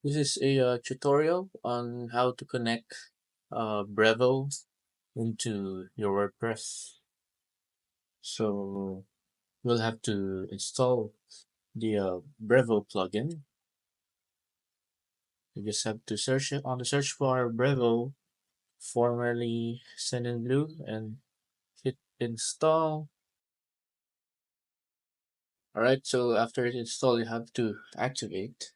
This is a tutorial on how to connect Brevo into your WordPress. So we'll have to install the Brevo plugin. You just have to search it on the search bar Brevo, formerly Send in Blue, and hit install. Alright, so after it's installed, you have to activate.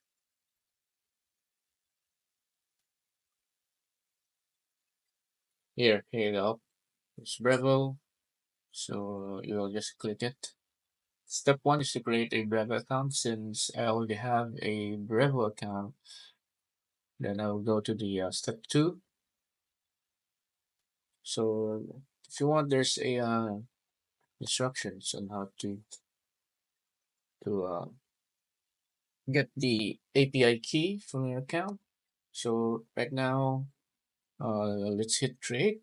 Here you go. It's Brevo. So you'll just click it. Step one is to create a Brevo account. Since I already have a Brevo account, then I'll go to the step two. So if you want, there's a instructions on how to get the API key from your account. So right now, let's hit create.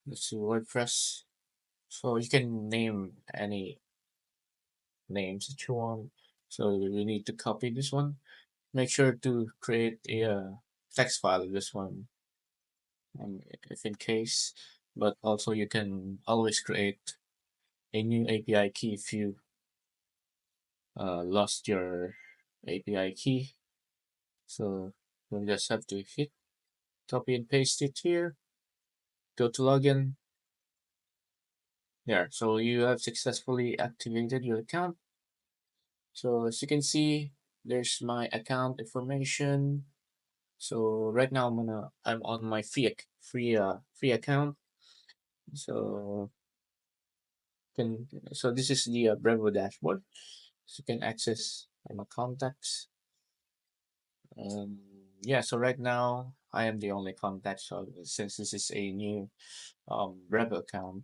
Let's see WordPress. So you can name any names that you want. So we need to copy this one. Make sure to create a text file of this one, if in case. But also you can always create a new API key if you lost your API key. So you'll just have to hit copy and paste it here. Go to login. There. So you have successfully activated your account. So as you can see, there's my account information. So right now I'm on my free account. So so this is the Brevo dashboard. So you can access my contacts. Um, yeah, so right now I am the only contact. So since this is a new Brevo account,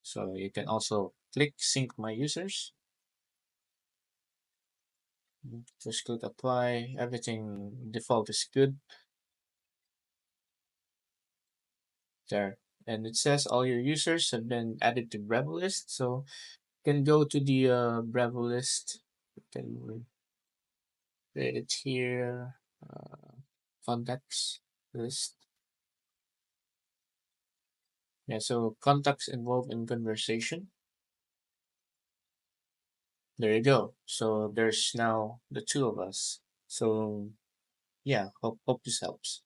so you can also click sync my users. Just click apply. Everything default is good there. And it says all your users have been added to Brevo list. So you can go to the Brevo list. You can create it here. Contacts list. Yeah, so contacts involved in conversation. There you go. So there's now the two of us. So yeah, hope this helps.